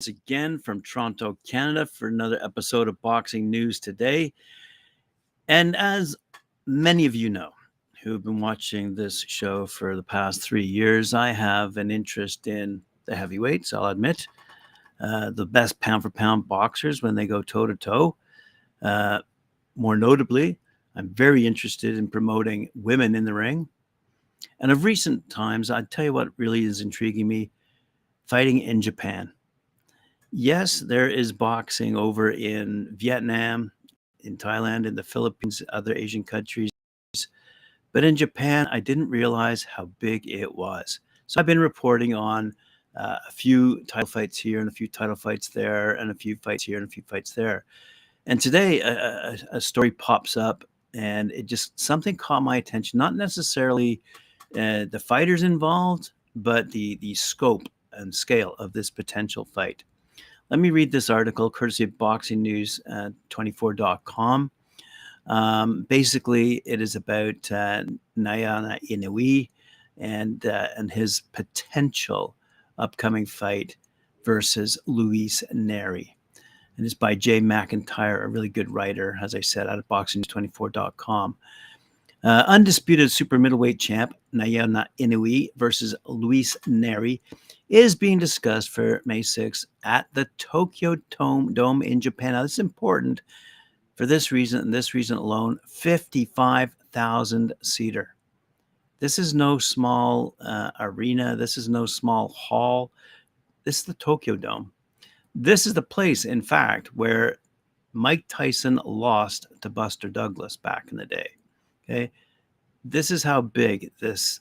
again from Toronto, Canada, for another episode of Boxing News Today. And as many of you know who've been watching this show for the past 3 years, I have an interest in the heavyweights, I'll admit. The best pound for pound boxers when they go toe to toe. More notably, I'm very interested in promoting women in the ring. And of recent times, I'd tell you what really is intriguing me, fighting in Japan. Yes, there is boxing over in Vietnam, in Thailand, in the Philippines, other Asian countries. But in Japan, I didn't realize how big it was. So I've been reporting on a few title fights here and a few title fights there and a few fights here and a few fights there. And today a story pops up and it just something caught my attention, not necessarily the fighters involved, but the scope and scale of this potential fight. Let me read this article courtesy of boxingnews24.com. Basically, it is about Naoya Inoue and his potential upcoming fight versus Luis Neri. And it's by Jay McIntyre, a really good writer, as I said, out of boxingnews24.com. Undisputed super middleweight champ Naoya Inoue versus Luis Neri is being discussed for May 6th at the Tokyo Dome in Japan. Now, this is important for this reason and this reason alone, 55,000 seater. This is no small arena. This is no small hall. This is the Tokyo Dome. This is the place, in fact, where Mike Tyson lost to Buster Douglas back in the day. Okay, this is how big this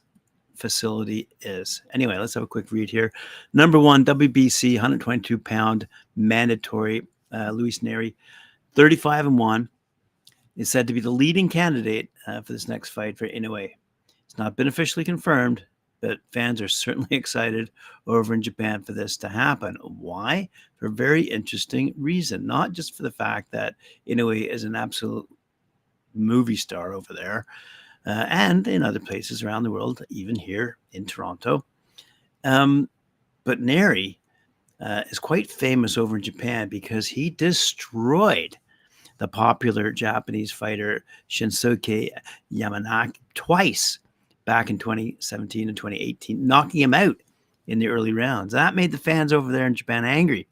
facility is. Anyway, let's have a quick read here. Number one, WBC 122-pound mandatory Luis Neri, 35-1, is said to be the leading candidate for this next fight for Inoue. It's not been officially confirmed, but fans are certainly excited over in Japan for this to happen. Why? For a very interesting reason, not just for the fact that Inoue is an absolute movie star over there, and in other places around the world, even here in Toronto. But Neri is quite famous over in Japan because he destroyed the popular Japanese fighter Shinsuke Yamanaka twice back in 2017 and 2018, knocking him out in the early rounds. That made the fans over there in Japan angry.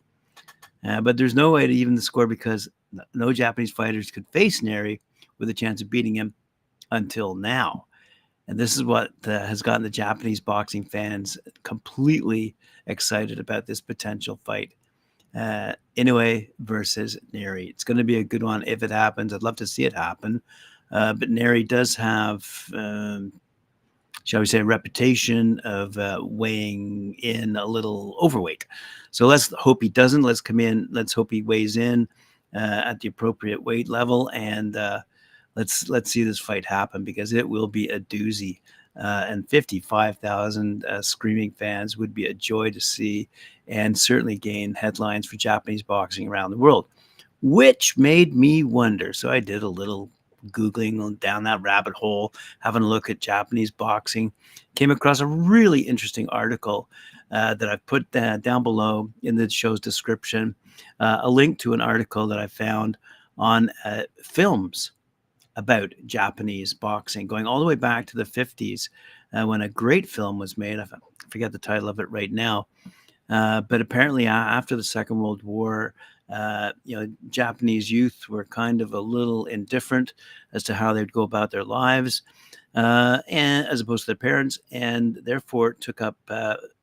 But there's no way to even the score because no Japanese fighters could face Neri with a chance of beating him until now. And this is what has gotten the Japanese boxing fans completely excited about this potential fight. Inoue versus Neri. It's going to be a good one if it happens. I'd love to see it happen. But Neri does have, shall we say, a reputation of weighing in a little overweight. So let's hope he doesn't. Let's come in. Let's hope he weighs in at the appropriate weight level. And let's see this fight happen because it will be a doozy. And 55,000 screaming fans would be a joy to see and certainly gain headlines for Japanese boxing around the world, which made me wonder. So I did a little Googling down that rabbit hole, having a look at Japanese boxing, came across a really interesting article that I've put down below in the show's description, a link to an article that I found on films about Japanese boxing, going all the way back to the 50s when a great film was made. I forget the title of it right now. But apparently after the Second World War, Japanese youth were kind of a little indifferent as to how they'd go about their lives, and as opposed to their parents, and therefore took up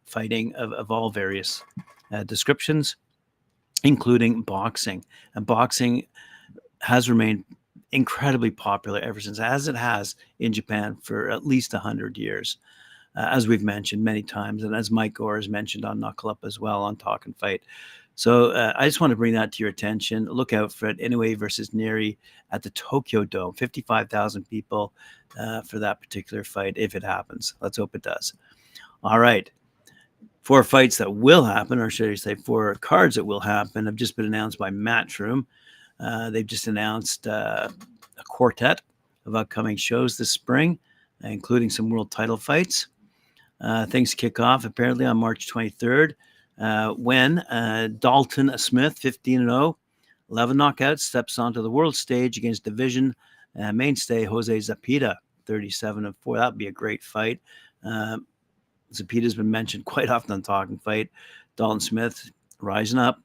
fighting of all various descriptions, including boxing. And boxing has remained incredibly popular ever since, as it has in Japan for at least 100 years, as we've mentioned many times, and as Mike Gore has mentioned on Knuckle Up as well on Talk and Fight. So I just want to bring that to your attention. Look out for it. Inoue versus Neri at the Tokyo Dome, 55,000 people for that particular fight if it happens. Let's hope it does. All right. 4 fights that will happen, or should I say 4 cards that will happen, have just been announced by Matchroom. They've just announced a quartet of upcoming shows this spring, including some world title fights. Things kick off apparently on March 23rd when Dalton Smith, 15-0, 11 knockouts, steps onto the world stage against division mainstay Jose Zepeda, 37-4. That would be a great fight. Zepeda's been mentioned quite often on Talking Fight. Dalton Smith rising up.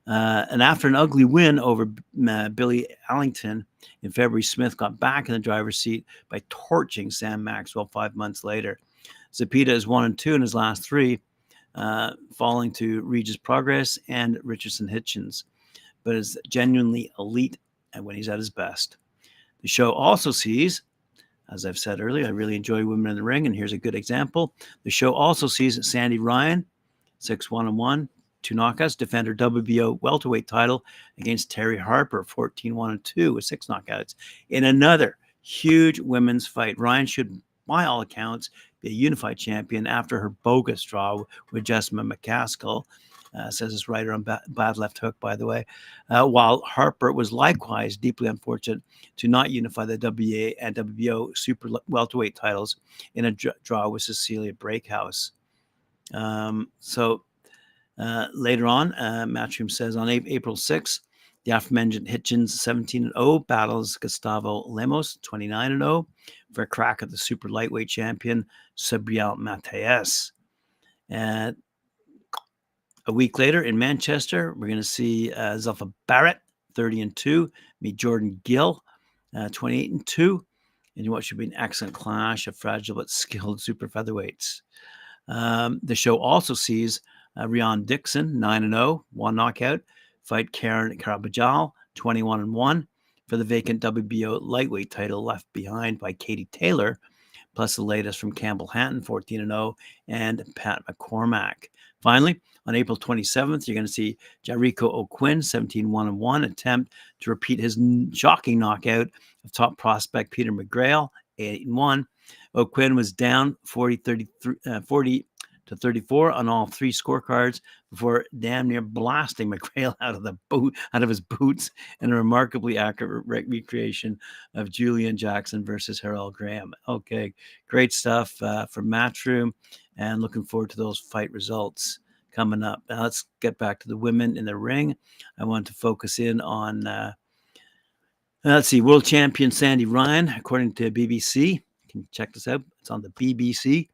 And after an ugly win over Billy Allington in February, Smith got back in the driver's seat by torching Sam Maxwell 5 months later. Zepeda is 1-2 in his last 3, falling to Regis Progress and Richardson Hitchens, but is genuinely elite when he's at his best. The show also sees, as I've said earlier, I really enjoy Women in the Ring, and here's a good example. The show also sees Sandy Ryan, 6-1-1, 2 knockouts, defend her WBO welterweight title against Terri Harper, 14-1-2 with 6 knockouts. In another huge women's fight, Ryan should, by all accounts, be a unified champion after her bogus draw with Jessica McCaskill. Says this writer on Bad Left Hook, by the way. While Harper was likewise deeply unfortunate to not unify the WBA and WBO super welterweight titles in a draw with Cecilia Breakhouse. Later on, Matchroom says on April 6th, the aforementioned Hitchens, 17-0, battles Gustavo Lemos, 29-0, for a crack at the super lightweight champion, Sabriel Mateus. And a week later in Manchester, we're going to see Zelfa Barrett, 30-2, meet Jordan Gill, 28-2, in what should be an excellent clash of fragile but skilled super featherweights. The show also sees Rian Dixon, 9-0, 1 knockout, fight Karen Carabajal, 21-1, for the vacant WBO lightweight title left behind by Katie Taylor, plus the latest from Campbell Hatton, 14-0, and Pat McCormack. Finally, on April 27th, you're going to see Jericho O'Quinn, 17-1-1, attempt to repeat his shocking knockout of top prospect Peter McGrail, 8-1. O'Quinn was down 40-34 on all 3 scorecards before damn near blasting McGrail out of his boots in a remarkably accurate recreation of Julian Jackson versus Harold Graham. Okay, great stuff from Matchroom, and looking forward to those fight results coming up. Now let's get back to the women in the ring. I want to focus in on, let's see, world champion Sandy Ryan, according to BBC. You can check this out. It's on the BBC,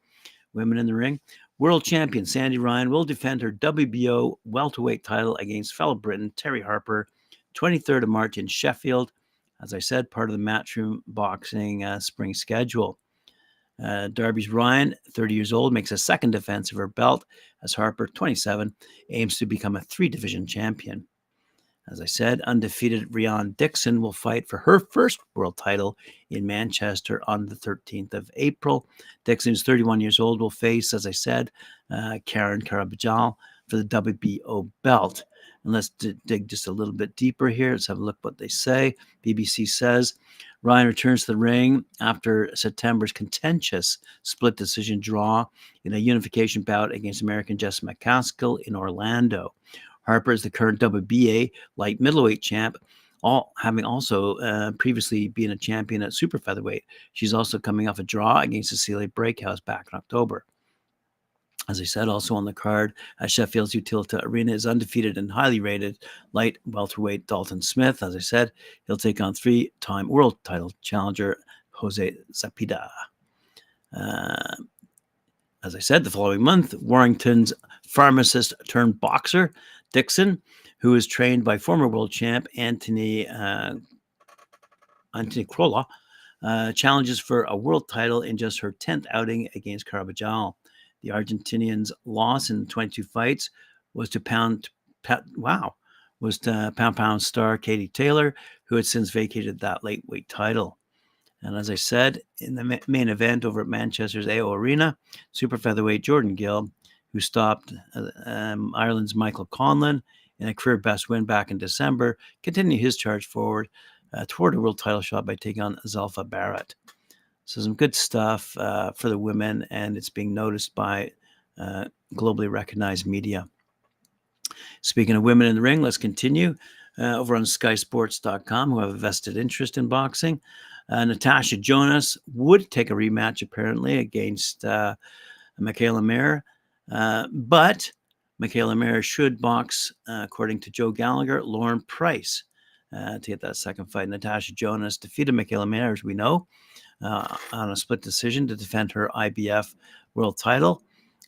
Women in the Ring. World champion Sandy Ryan will defend her WBO welterweight title against fellow Briton Terri Harper, 23rd of March in Sheffield. As I said, part of the Matchroom Boxing spring schedule. Derby's Ryan, 30 years old, makes a second defense of her belt as Harper, 27, aims to become a 3-division champion. As I said, undefeated Rian Dixon will fight for her first world title in Manchester on the 13th of April. Dixon, who's 31 years old, will face, as I said, Karen Carabajal for the WBO belt. And let's dig just a little bit deeper here. Let's have a look what they say. BBC says, Ryan returns to the ring after September's contentious split decision draw in a unification bout against American Jessica McCaskill in Orlando. Harper is the current WBA light middleweight champ, having also previously been a champion at super featherweight. She's also coming off a draw against Cecilia Breakhouse back in October. As I said, also on the card, Sheffield's Utilita Arena is undefeated and highly rated light welterweight Dalton Smith. As I said, he'll take on 3-time world title challenger Jose Zepeda. As I said, the following month, Warrington's pharmacist turned boxer, Dixon, who is trained by former world champ Anthony Crolla, challenges for a world title in just her 10th outing against Carabajal. The Argentinian's loss in 22 fights was to pound star Katie Taylor, who had since vacated that lightweight title. And as I said, in the main event over at Manchester's AO Arena, super featherweight Jordan Gill, who stopped Ireland's Michael Conlon in a career best win back in December, continued his charge forward toward a world title shot by taking on Zelfa Barrett. So some good stuff for the women, and it's being noticed by globally recognized media. Speaking of women in the ring, let's continue over on SkySports.com, who have a vested interest in boxing. Natasha Jonas would take a rematch, apparently, against Mikaela Mayer, but Mikaela Mayer should box, according to Joe Gallagher, Lauren Price to get that second fight. Natasha Jonas defeated Mikaela Mayer, as we know, on a split decision to defend her IBF world title.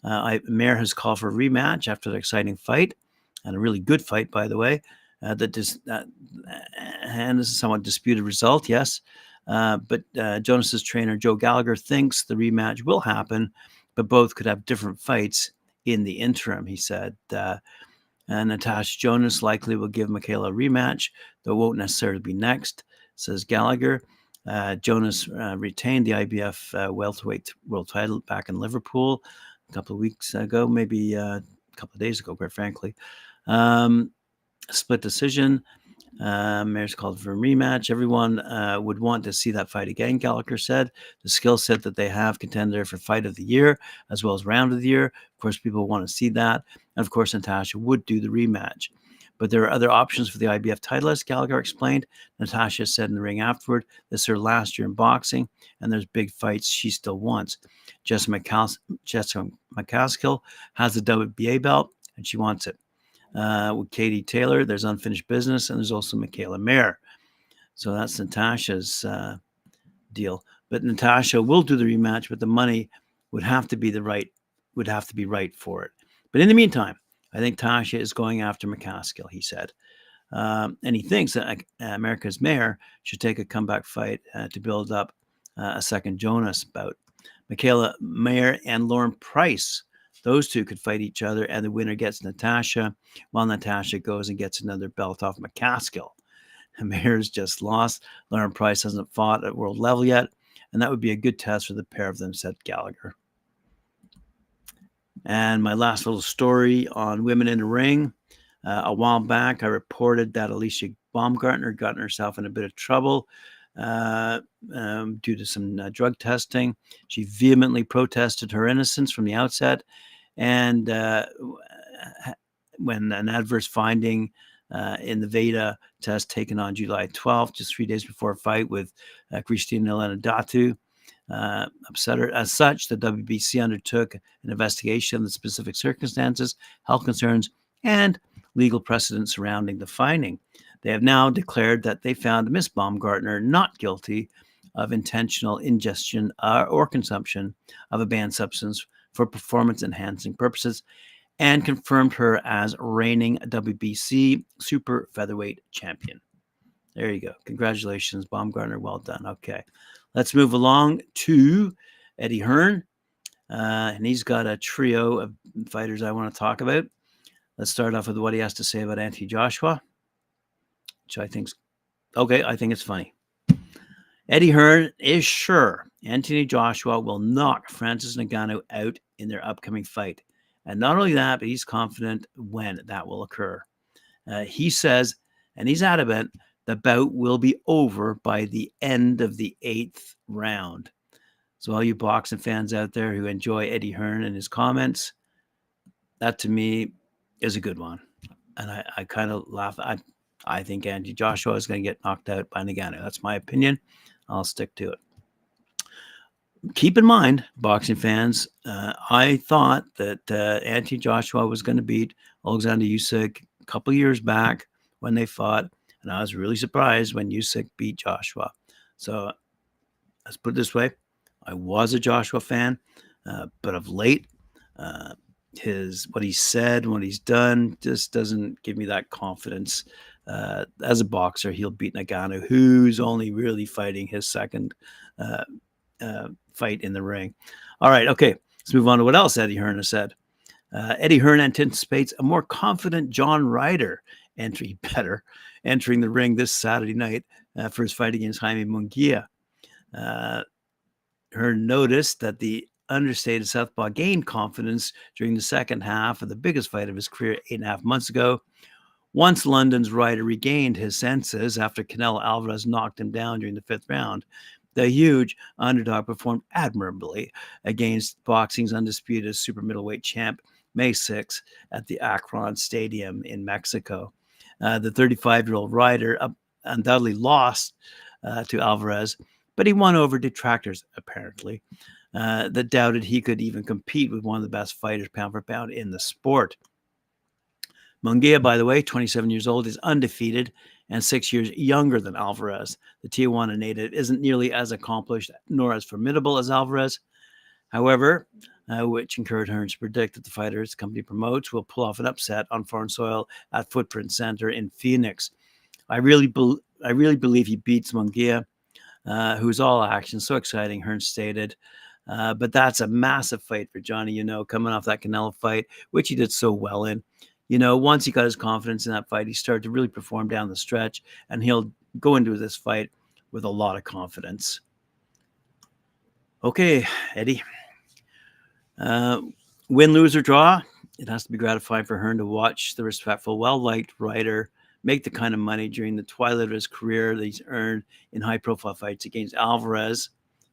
Mayer has called for a rematch after the exciting fight, and a really good fight, by the way. And this is a somewhat disputed result, yes. But Jonas's trainer, Joe Gallagher, thinks the rematch will happen, but both could have different fights in the interim, he said. Natasha Jonas likely will give Mikaela a rematch, though it won't necessarily be next, says Gallagher. Jonas retained the IBF welterweight world title back in Liverpool a couple of weeks ago, maybe a couple of days ago, quite frankly. Split decision. Mayer's called for a rematch. Everyone would want to see that fight again, Gallagher said. The skill set that they have, contender for fight of the year, as well as round of the year. Of course, people want to see that. And of course, Natasha would do the rematch. But there are other options for the IBF titleist, Gallagher explained. Natasha said in the ring afterward, this is her last year in boxing, and there's big fights she still wants. Jessica McCaskill has the WBA belt, and she wants it. With Katie Taylor, there's unfinished business, and there's also Mikaela Mayer. So that's Natasha's deal. But Natasha will do the rematch, but the money would have to be right for it. But in the meantime, I think Tasha is going after McCaskill, he said. And he thinks that America's Mayer should take a comeback fight to build up a second Jonas bout. Mikaela Mayer and Lauren Price, those two could fight each other, and the winner gets Natasha, while Natasha goes and gets another belt off McCaskill. Mayer's just lost. Lauren Price hasn't fought at world level yet, and that would be a good test for the pair of them, said Gallagher. And my last little story on women in the ring. A while back, I reported that Alycia Baumgartner got herself in a bit of trouble due to some drug testing. She vehemently protested her innocence from the outset. And when an adverse finding in the Veda test taken on July 12th, just 3 days before a fight with Christina Lenadatu, upset her. As such, the WBC undertook an investigation of the specific circumstances, health concerns, and legal precedent surrounding the finding. They have now declared that they found Miss Baumgartner not guilty of intentional ingestion or consumption of a banned substance for performance-enhancing purposes, and confirmed her as reigning WBC super featherweight champion. There you go. Congratulations, Baumgartner. Well done. Okay. Let's move along to Eddie Hearn. And he's got a trio of fighters I want to talk about. Let's start off with what he has to say about Anthony Joshua, which I think it's funny. Eddie Hearn is sure Anthony Joshua will knock Francis Ngannou out in their upcoming fight. And not only that, but he's confident when that will occur. He says, and he's adamant, the bout will be over by the end of the 8th round. So all you boxing fans out there who enjoy Eddie Hearn and his comments, that to me is a good one. And I kind of laugh. I think Anthony Joshua is going to get knocked out by Ngannou. That's my opinion. I'll stick to it. Keep in mind, boxing fans, I thought that Anthony Joshua was going to beat Alexander Usyk a couple years back when they fought, and I was really surprised when Usyk beat Joshua. So let's put it this way. I was a Joshua fan, but of late, what he said, what he's done, just doesn't give me that confidence. As a boxer, he'll beat Ngannou, who's only really fighting his second fight in the ring. All right, okay, let's move on to what else Eddie Hearn has said. Eddie Hearn anticipates a more confident John Ryder entering the ring this Saturday night for his fight against Jaime Munguia. Hearn noticed that the understated southpaw gained confidence during the second half of the biggest fight of his career 8.5 months ago. Once London's Ryder regained his senses after Canelo Alvarez knocked him down during the 5th round, the huge underdog performed admirably against boxing's undisputed super middleweight champ May 6 at the Akron Stadium in Mexico. The 35-year-old Ryder undoubtedly lost to Alvarez, but he won over detractors, apparently, that doubted he could even compete with one of the best fighters pound for pound in the sport. Munguia, by the way, 27 years old, is undefeated and 6 years younger than Alvarez. The Tijuana native isn't nearly as accomplished nor as formidable as Alvarez. However, which encouraged Hearn to predict that the fighters the company promotes will pull off an upset on foreign soil at Footprint Center in Phoenix. I really believe he beats Munguia, who's all action. So exciting, Hearn stated. But that's a massive fight for Johnny, coming off that Canelo fight, which he did so well in. Once he got his confidence in that fight, he started to really perform down the stretch, and he'll go into this fight with a lot of confidence. Okay, Eddie. Win, lose, or draw, it has to be gratifying for Hearn to watch the respectful, well-liked Ryder make the kind of money during the twilight of his career that he's earned in high-profile fights against Alvarez,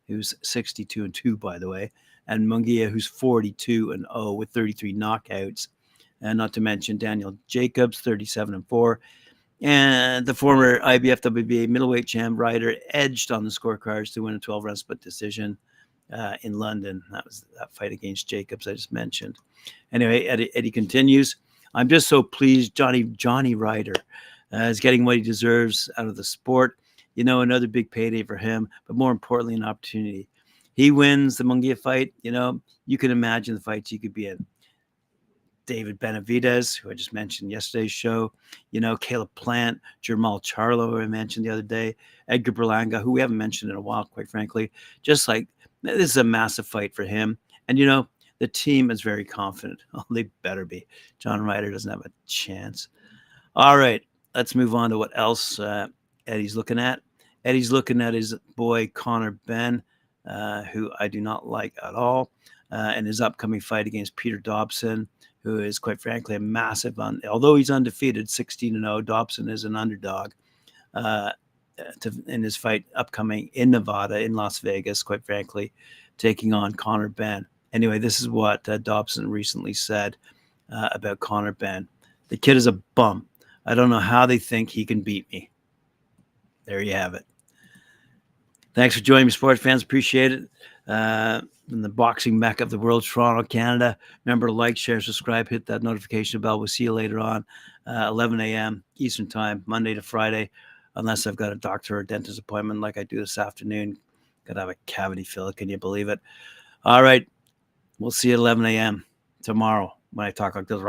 who's 62-2, by the way, and Munguia, who's 42-0 with 33 knockouts, and not to mention Daniel Jacobs, 37-4, and the former IBF WBA middleweight champ Ryder edged on the scorecards to win a 12-round split decision in London. That was that fight against Jacobs I just mentioned. Anyway, Eddie continues. I'm just so pleased Johnny Ryder is getting what he deserves out of the sport. Another big payday for him, but more importantly, an opportunity. He wins the Munguia fight. You can imagine the fights he could be in. David Benavidez, who I just mentioned yesterday's show, Caleb Plant, Jermall Charlo, who I mentioned the other day, Edgar Berlanga, who we haven't mentioned in a while, quite frankly. Just like, this is a massive fight for him. And, the team is very confident. Oh, they better be. John Ryder doesn't have a chance. All right, let's move on to what else Eddie's looking at. Eddie's looking at his boy Conor Benn, who I do not like at all, and his upcoming fight against Peter Dobson, who is, quite frankly, a massive, although he's undefeated, 16-0, Dobson is an underdog in his fight upcoming in Nevada, in Las Vegas, quite frankly, taking on Conor Benn. Anyway, this is what Dobson recently said about Conor Benn. The kid is a bum. I don't know how they think he can beat me. There you have it. Thanks for joining me, sports fans. Appreciate it. In the boxing mecca of the world, Toronto, Canada. Remember to like, share, subscribe, hit that notification bell. We'll see you later on, 11 a.m. Eastern Time, Monday to Friday, unless I've got a doctor or dentist appointment like I do this afternoon. Got to have a cavity fill. Can you believe it? All right. We'll see you at 11 a.m. tomorrow when I talk like this.